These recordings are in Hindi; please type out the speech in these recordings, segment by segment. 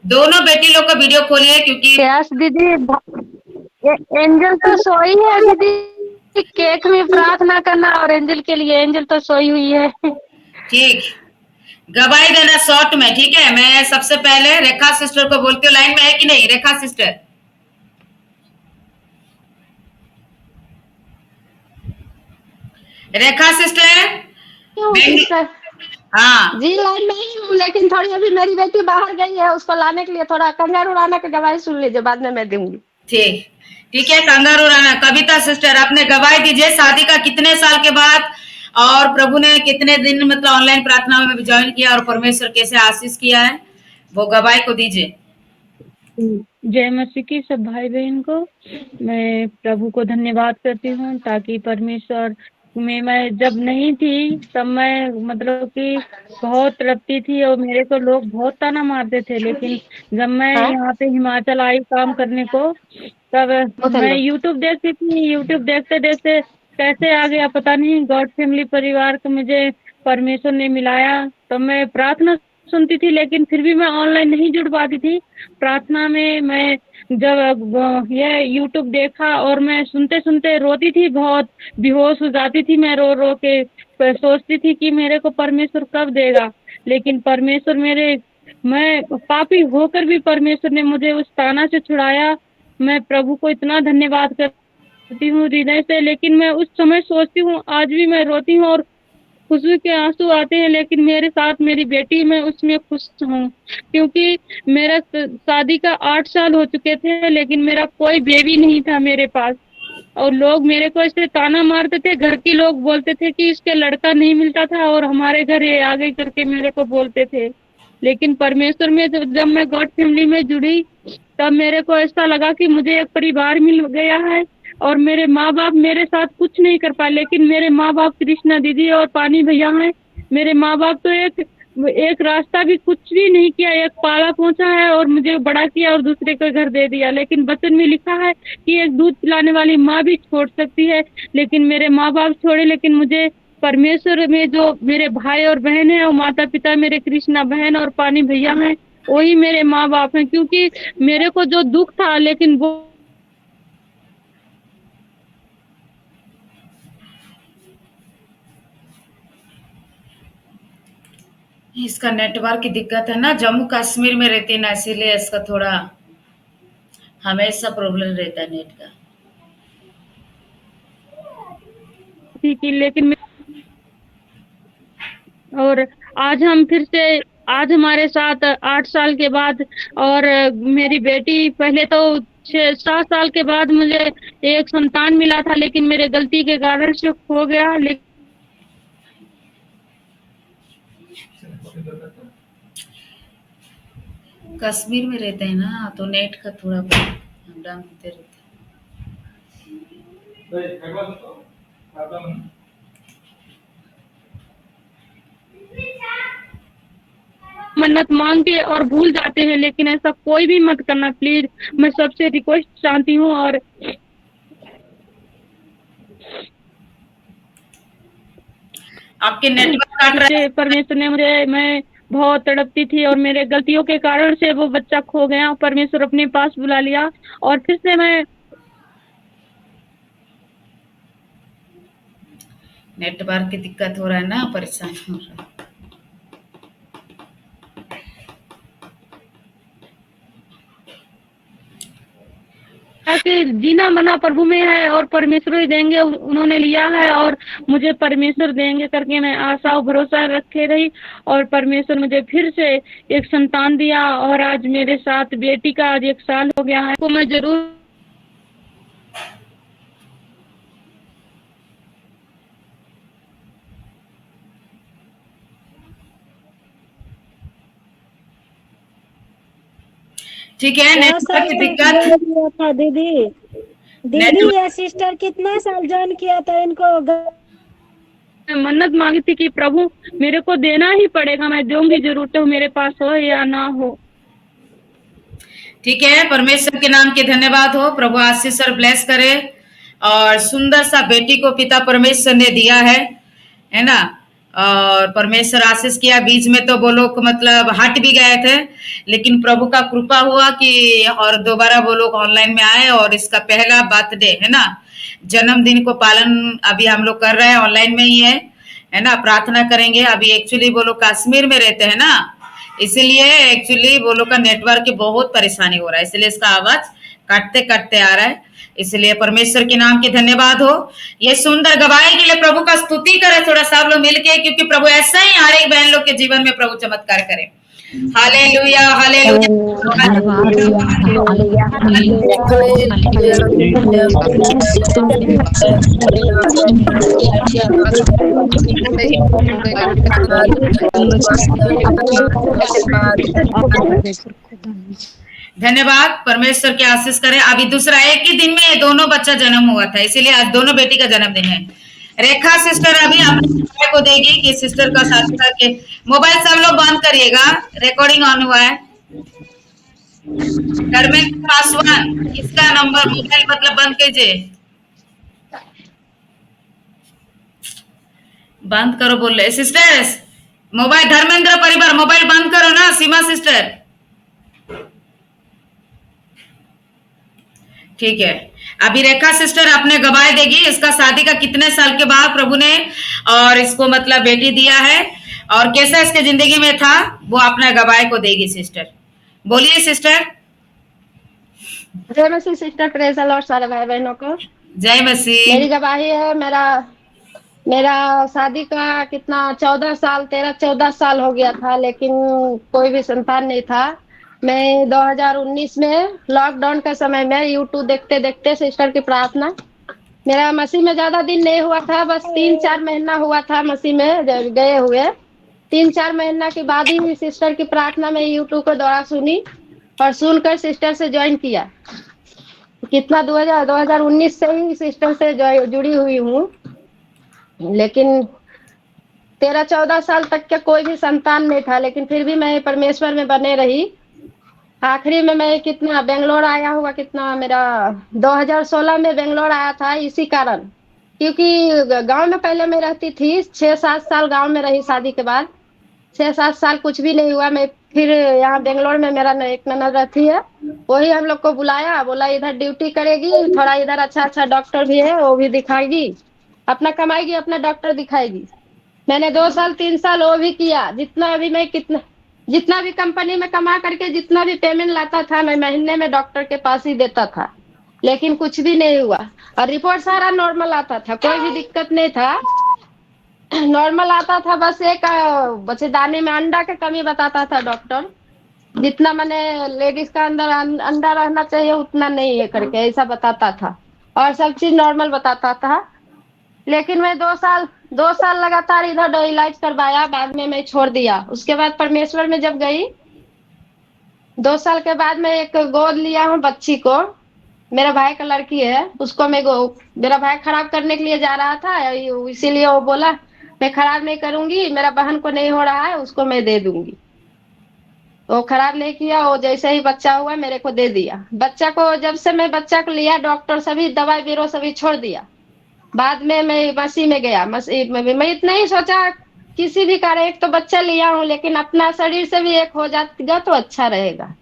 दोनों बेटी लोग का वीडियो खोलिए क्योंकि यस दीदी, एंजल तो सोई है दीदी, केक में प्रार्थना करना और एंजल के लिए, एंजल तो सोई हुई है। ठीक, गवाही देना शॉर्ट में, ठीक है। मैं सबसे पहले रेखा सिस्टर को बोलती हूँ, लाइन में है कि नहीं रेखा सिस्टर? रेखा सिस्टर क्यों बेंगली, सिस्टर? हाँ जी लाइन में ही हूँ, लेकिन थोड़ी अभी मेरी बेटी बाहर गई है, उसको लाने के लिए थोड़ा कंगारू उड़ाने की गवाही सुन लीजिए, बाद में मैं दूंगी। ठीक, ठीक है। कंगारू राणा, कविता सिस्टर अपने गवाही दीजिए, शादी का कितने साल के बाद और प्रभु ने कितने दिन मतलब ऑनलाइन प्रार्थना में ज्वाइन किया और परमेश्वर कैसे आशीष किया है, वो गवाही को दीजिए। जय मसीह की सब भाई बहन को मैं प्रभु को धन्यवाद करती हूँ, ताकि परमेश्वर में मैं जब नहीं थी तब मैं मतलब कि बहुत तड़पती थी और मेरे को लोग बहुत ताना मारते थे, लेकिन जब मैं यहाँ पे हिमाचल आई काम करने को, तब मैं यूट्यूब देखती थी। यूट्यूब देखते देखते कैसे आ गया पता नहीं, गॉड फैमिली परिवार को मुझे परमेश्वर ने मिलाया। तो मैं प्रार्थना सुनती थी, लेकिन फिर भी मैं ऑनलाइन नहीं जुड़ पाती थी। प्रार्थना में मैं जब ये यूट्यूब देखा और मैं सुनते सुनते रोती थी, बहुत बेहोश हो जाती थी मैं, रो रो के सोचती थी कि मेरे को परमेश्वर कब देगा। लेकिन परमेश्वर मैं पापी होकर भी परमेश्वर ने मुझे उस ताना से छुड़ाया। मैं प्रभु को इतना धन्यवाद करती हूँ हृदय से। लेकिन मैं उस समय सोचती हूँ, आज भी मैं रोती हूँ और खुशी के आंसू आते हैं, लेकिन मेरे साथ मेरी बेटी, मैं उसमें खुश हूँ, क्योंकि मेरा शादी का 8 साल हो चुके थे, लेकिन मेरा कोई बेबी नहीं था मेरे पास। और लोग मेरे को ऐसे ताना मारते थे, घर के लोग बोलते थे कि इसके लड़का नहीं मिलता था और हमारे घर ये आ गई करके मेरे को बोलते थे। लेकिन परमेश्वर में जब मैं गॉड फैमिली में जुड़ी, तब मेरे को ऐसा लगा कि मुझे एक परिवार मिल गया है। और मेरे माँ बाप मेरे साथ कुछ नहीं कर पाए, लेकिन मेरे माँ बाप कृष्णा दीदी और पानी भैया हैं। मेरे माँ बाप तो एक एक रास्ता भी कुछ भी नहीं किया, एक पाला पहुंचा है और मुझे बड़ा किया और दूसरे को घर दे दिया। लेकिन वचन में लिखा है कि एक दूध पिलाने वाली माँ भी छोड़ सकती है, लेकिन मेरे माँ बाप छोड़े, लेकिन मुझे परमेश्वर में जो मेरे भाई और बहन है और माता पिता मेरे कृष्णा बहन और पानी भैया हैं, वही मेरे माँ बाप हैं। क्योंकि मेरे को जो दुख था, लेकिन वो इसका नेटवर्क की दिक्कत है ना, जम्मू कश्मीर में रहती है ना, इसीलिए इसका थोड़ा हमेशा प्रॉब्लम रहता है नेट का। थी, लेकिन और आज हम फिर से, आज हमारे साथ 8 साल के बाद, और मेरी बेटी, पहले तो 6-7 साल के बाद मुझे एक संतान मिला था, लेकिन मेरे गलती के कारण से खो गया। लेकिन कश्मीर में रहते हैं ना, तो नेट का थोड़ा अप डाउन होते रहते हैं। मन्नत मांग के और भूल जाते हैं, लेकिन ऐसा कोई भी मत करना प्लीज, मैं सबसे रिक्वेस्ट चाहती हूँ। और आपके नेटवर्क काट रहा है। परमेश्वर ने मुझे, मैं बहुत तड़पती थी और मेरे गलतियों के कारण से वो बच्चा खो गया, परमेश्वर अपने पास बुला लिया और फिर से मैं नेटवर्क की दिक्कत हो रहा है ना, परेशान हो रहा है। कि जीना मना प्रभु में है और परमेश्वर ही देंगे, उन्होंने लिया है और मुझे परमेश्वर देंगे करके मैं आशा और भरोसा रखे रही। और परमेश्वर मुझे फिर से एक संतान दिया और आज मेरे साथ बेटी का आज 1 साल हो गया है। तो मैं जरूर ठीक है, नेटवर्क की दिक्कत। था दीदी, दीदी ये सिस्टर कितना साल ज्वाइन किया था इनको? मन्नत मांगी थी कि प्रभु मेरे को देना ही पड़ेगा, मैं दूंगी जरूर, तो मेरे पास हो या ना हो। ठीक है, परमेश्वर के नाम के धन्यवाद हो, प्रभु आशीष और ब्लेस करे। और सुंदर सा बेटी को पिता परमेश्वर ने दिया है ना। और परमेश्वर आशीष किया। बीच में तो वो लोग मतलब हट भी गए थे, लेकिन प्रभु का कृपा हुआ कि और दोबारा वो लोग ऑनलाइन में आए और इसका पहला बर्थडे है ना, जन्मदिन को पालन अभी हम लोग कर रहे हैं, ऑनलाइन में ही है ना। प्रार्थना करेंगे। अभी एक्चुअली वो लोग कश्मीर में रहते हैं ना, इसीलिए एक्चुअली वो लोग का नेटवर्क की बहुत परेशानी हो रहा है, इसलिए इसका आवाज काटते काटते आ रहा है। इसलिए परमेश्वर के नाम की धन्यवाद हो। ये सुंदर गवाही के लिए प्रभु का स्तुति करें थोड़ा सा आप लोग मिलके, क्योंकि प्रभु ऐसा ही हर एक बहन लोग के जीवन में प्रभु चमत्कार करे। हालेलुया धन्यवाद। परमेश्वर की आशीष करे। अभी दूसरा एक ही दिन में ये दोनों बच्चा जन्म हुआ था, इसीलिए आज दोनों बेटी का जन्मदिन है। रेखा सिस्टर अभी अपने बेटे को देगी कि सिस्टर का शादी करके। मोबाइल सब लोग बंद करिएगा, रिकॉर्डिंग ऑन हुआ है। धर्मेंद्र पासवान, इसका नंबर मोबाइल मतलब बंद कीजिए, बंद करो बोल रहे सिस्टर्स। मोबाइल धर्मेंद्र परिवार मोबाइल बंद करो ना। सीमा सिस्टर ठीक है। अभी रेखा सिस्टर अपने गवाही देगी, इसका शादी का कितने साल के बाद प्रभु ने और इसको मतलब बेटी दिया है और कैसा इसके जिंदगी में था, वो अपना गवाही को देगी सिस्टर। बोलिए सिस्टर। जय मसीह सिस्टर, प्रेज द लॉर्ड सारे भाई बहनों को जय मसीह। मेरी गवाही है, मेरा शादी का कितना 13-14 साल हो गया था, लेकिन कोई भी संतान नहीं था। मैं 2019 में लॉकडाउन के समय में यूट्यूब देखते देखते सिस्टर की प्रार्थना, मेरा मसीह में ज्यादा दिन नहीं हुआ था, बस 3-4 महीना हुआ था मसीह में गए हुए। 3-4 महीना के बाद ही सिस्टर की प्रार्थना में यूट्यूब के द्वारा सुनी और सुनकर सिस्टर से ज्वाइन किया। कितना 2019 से ही सिस्टर से जुड़ी हुई हूँ, लेकिन 13-14 साल तक के कोई भी संतान नहीं था, लेकिन फिर भी मैं परमेश्वर में बने रही। आखिरी में मैं कितना बेंगलोर आया हुआ, कितना मेरा 2016 में बेंगलोर आया था, इसी कारण, क्योंकि गांव में पहले मैं रहती थी। 6-7 साल गांव में रही, शादी के बाद 6-7 साल कुछ भी नहीं हुआ। मैं फिर यहाँ बेंगलोर में मेरा एक ननद रहती है, वही हम लोग को बुलाया, बोला इधर ड्यूटी करेगी, थोड़ा इधर अच्छा डॉक्टर भी है वो भी दिखाएगी, अपना कमाएगी, अपना डॉक्टर दिखाएगी। मैंने 2 साल 3 साल वो भी किया। जितना भी कंपनी में कमा करके जितना भी पेमेंट लाता था, मैं महीने में डॉक्टर के पास ही देता था, लेकिन कुछ भी नहीं हुआ। और रिपोर्ट सारा नॉर्मल आता था, कोई भी दिक्कत नहीं था, नॉर्मल आता था। बस एक बच्चेदानी में अंडा की कमी बताता था डॉक्टर, जितना मैंने लेडीज का अंदर अंडा रहना चाहिए उतना नहीं है करके ऐसा बताता था, और सब चीज नॉर्मल बताता था। लेकिन मैं 2 साल लगातार इधर इलाज करवाया, बाद में मैं छोड़ दिया। उसके बाद परमेश्वर में जब गई, 2 साल के बाद मैं एक गोद लिया हूँ बच्ची को, मेरा भाई का लड़की है, उसको मेरा भाई खराब करने के लिए जा रहा था, इसीलिए वो बोला मैं खराब नहीं करूंगी, मेरा बहन को नहीं हो रहा है, उसको मैं दे दूंगी। वो खराब नहीं किया, वो जैसे ही बच्चा हुआ मेरे को दे दिया। बच्चा को जब से मैं बच्चा को लिया, डॉक्टर सभी दवाई बीरो सभी छोड़ दिया। बाद में मैं मसीह में गया। मसीह में मैं इतना ही सोचा, किसी भी कारण एक तो बच्चा लिया हूँ, लेकिन अपना शरीर से भी एक हो जाएगा तो अच्छा रहेगा।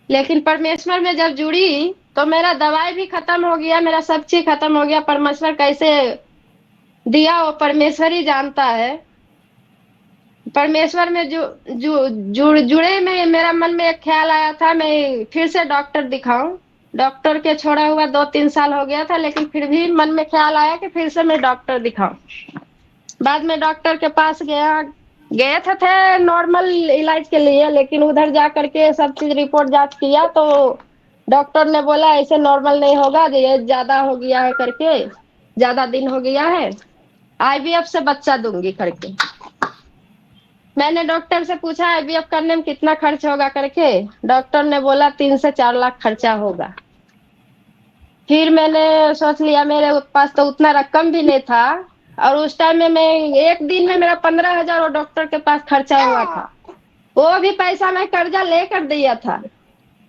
लेकिन परमेश्वर में जब जुड़ी तो मेरा दवाई भी खत्म हो गया, मेरा सब चीज खत्म हो गया। परमेश्वर कैसे दिया वो परमेश्वर ही जानता है। परमेश्वर में जुड़े में मेरा मन में एक ख्याल आया था, मैं फिर से डॉक्टर दिखाऊं। डॉक्टर के छोड़ा हुआ 2-3 साल हो गया था, लेकिन फिर भी मन में ख्याल आया कि फिर से मैं डॉक्टर दिखाऊं। बाद में डॉक्टर के पास गए थे नॉर्मल इलाज के लिए, लेकिन उधर जा करके सब चीज रिपोर्ट जांच किया तो डॉक्टर ने बोला ऐसे नॉर्मल नहीं होगा, ये ज्यादा हो गया है करके, ज्यादा दिन हो गया है, IVF से बच्चा दूंगी करके। मैंने डॉक्टर से पूछा IVF करने में कितना खर्च होगा करके, डॉक्टर ने बोला 3 से 4 लाख खर्चा होगा। फिर मैंने सोच लिया, मेरे पास तो उतना रकम भी नहीं था, और उस टाइम में मैं एक दिन में मेरा 15,000 और डॉक्टर के पास खर्चा हुआ था। वो भी पैसा मैं कर्जा लेकर दिया था,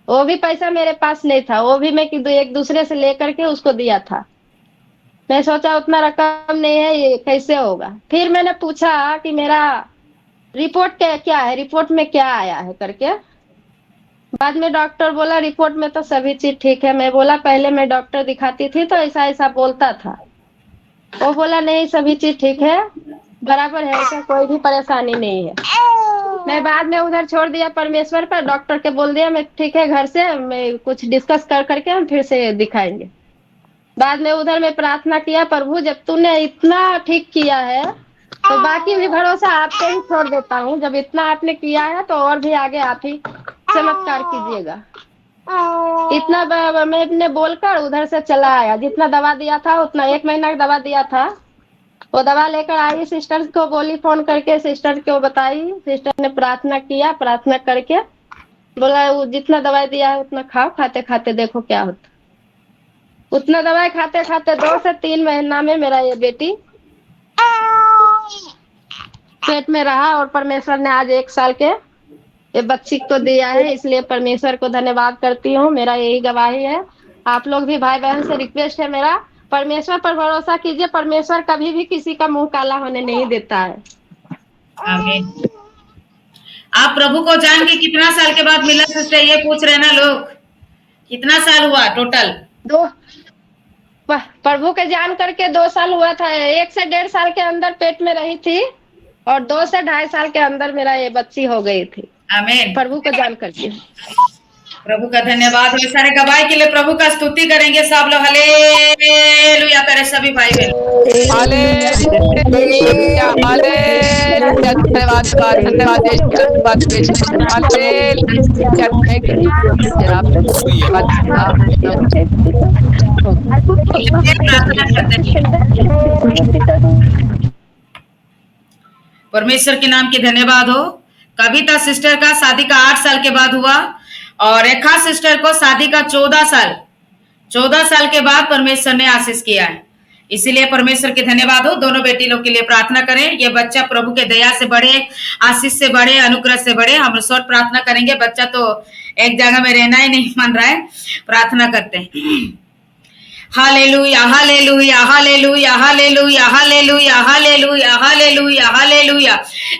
वो भी पैसा मेरे पास नहीं था, वो भी मैं एक दूसरे से लेकर के उसको दिया था। मैं सोचा उतना रकम नहीं है, ये कैसे होगा। फिर मैंने पूछा कि मेरा रिपोर्ट क्या है, रिपोर्ट में क्या आया है करके। बाद में डॉक्टर बोला रिपोर्ट में तो सभी चीज ठीक है। मैं बोला पहले मैं डॉक्टर दिखाती थी तो ऐसा ऐसा बोलता था। वो बोला नहीं सभी चीज ठीक है, बराबर है, ऐसा कोई भी परेशानी नहीं है। मैं बाद में उधर छोड़ दिया परमेश्वर पर, डॉक्टर के बोल दिया मैं ठीक है, घर से मैं कुछ डिस्कस कर करके हम फिर से दिखाएंगे। बाद में उधर मैं प्रार्थना किया, प्रभु जब तूने इतना ठीक किया है तो बाकी भी भरोसा आप पे ही छोड़ देता हूँ। जब इतना आपने किया है तो और भी आगे आप ही चमत्कार कीजिएगा। इतना मैंने बोलकर उधर से चला आया। जितना दवा दिया था उतना, 1 महीना की दवा दिया था, वो दवा लेकर आई, सिस्टर को बोली फोन करके, सिस्टर को बताई, सिस्टर ने प्रार्थना किया, प्रार्थना करके बोला वो जितना दवाई दिया है उतना खाओ, खाते खाते देखो क्या होता। उतना दवाई खाते खाते 2 से 3 महीना में मेरा ये बेटी पेट में रहा और परमेश्वर ने आज 1 साल के ये बच्ची को दिया है। इसलिए परमेश्वर को धन्यवाद करती हूँ। मेरा यही गवाही है। आप लोग भी भाई बहन से रिक्वेस्ट है मेरा, परमेश्वर पर भरोसा कीजिए। परमेश्वर कभी भी किसी का मुंह काला होने नहीं देता है। आमीन। आप प्रभु को जान के कितना साल के बाद मिला सिस्टर, ये पूछ रहे ना लोग, कितना साल हुआ टोटल? 2 प्रभु के जान करके 2 साल हुआ था। 1 से 1.5 साल के अंदर पेट में रही थी और 2 से 2.5 साल के अंदर मेरा ये बच्ची हो गई थी। आमीन। प्रभु को जान करके प्रभु का धन्यवाद हो। सारे गवाही के लिए प्रभु का स्तुति करेंगे सब लोग। हालेलुया करें सभी भाई बहन। Hallelujah hallelujah. धन्यवाद धन्यवाद धन्यवाद परमेश्वर के नाम की धन्यवाद हो। कविता सिस्टर का शादी का 8 साल के बाद हुआ और रेखा सिस्टर को शादी का 14 साल के बाद परमेश्वर ने आशीष किया है। इसीलिए परमेश्वर के धन्यवाद हो। दोनों बेटी लोग के लिए प्रार्थना करें, ये बच्चा प्रभु के दया से बढ़े, आशीष से बढ़े, अनुग्रह से बढ़े। हम शॉर्ट प्रार्थना करेंगे। बच्चा तो एक जगह में रहना ही नहीं मान रहा है। प्रार्थना करते हैं। Hallelujah hallelujah hallelujah hallelujah hallelujah hallelujah hallelujah hallelujah.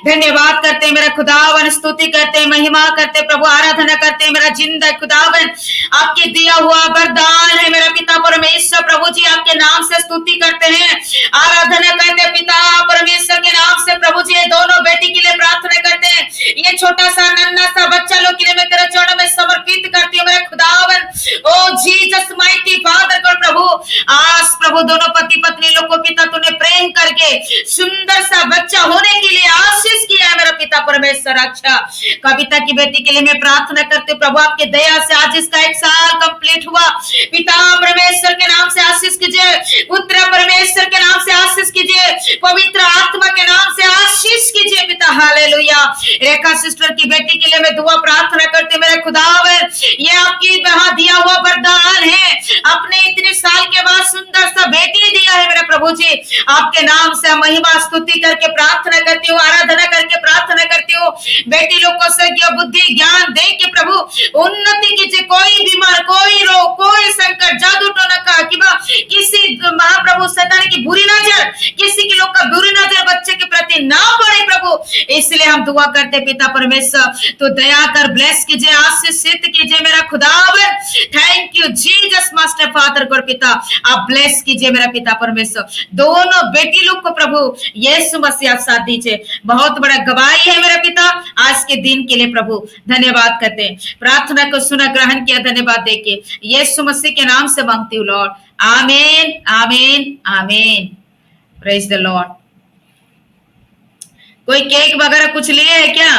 धन्यवाद करते हैं मेरा खुदावन, स्तुति करते हैं, महिमा करते हैं प्रभु, आराधना करते हैं मेरा जिंदा खुदावन। आपके दिया हुआ वरदान है मेरा पिता परमेश्वर। प्रभु जी आपके नाम से स्तुति करते हैं, आराधना करते हैं पिता परमेश्वर के नाम से। प्रभु जी दोनों बेटी के लिए प्रार्थना करते हैं। ये छोटा सा नन्हा सा बच्चा लोग के लिए मैं तेरे चरणों में समर्पित करती हूँ मेरा खुदावन। ओ जीसस माइटी फादर को प्रभु, आज प्रभु दोनों पति पत्नी लोग को पिता तूने प्रेम करके सुंदर सा बच्चा होने के लिए आशीष किया है मेरा पिता परमेश्वर। अच्छा कविता की बेटी के लिए मैं प्रार्थना करती हूँ प्रभु, आपके दया से आज इसका 1 साल कंप्लीट हुआ। पिता परमेश्वर के नाम से आशीष कीजिए, पुत्र परमेश्वर के नाम से आशीष कीजिए, पवित्र आत्मा के नाम से आशीष कीजिए पिता। हालेलुया। रेखा सिस्टर की बेटी के लिए मैं दुआ प्रार्थना करती हूँ मेरे खुदावन। ये आपकी वहां दिया हुआ वरदान है, अपने इतने साल के बाद सुंदर सा बेटी दिया है मेरा प्रभु जी। आपके नाम से महिमा स्तुति करके प्रार्थना करती हूँ, आराधना करके प्रार्थना करती हूँ। बेटी लोग को सज्ञ बुद्धि ज्ञान दे के प्रभु उन्नति कीजिए। कोई बीमार, कोई रोग, कोई संकट, जादू टोना का किसी महाप्रभु शैतान की बुरी नजर, किसी के लोग का बुरी नजर बच्चे के प्रति ना पड़े प्रभु। इसलिए हम दुआ करते पिता परमेश्वर, तो दया कर ब्लेस कीजिए, आशीषित कीजिए मेरा खुदावन। Thank you Jesus master father को पिता आप ब्लेस कीजिए मेरा पिता परमेश्वर। दोनों बेटी लोग को प्रभु यीशु मसीह आप साथ दीजिए। बहुत बड़ा गवाही है मेरा पिता आज के दिन के लिए प्रभु। धन्यवाद करते हैं, प्रार्थना को सुना, ग्रहण किया, धन्यवाद देके यीशु मसीह के नाम से मांगती हूँ लॉर्ड। आमीन आमीन आमीन। Praise the Lord. कोई केक वगैरह कुछ लिए है क्या?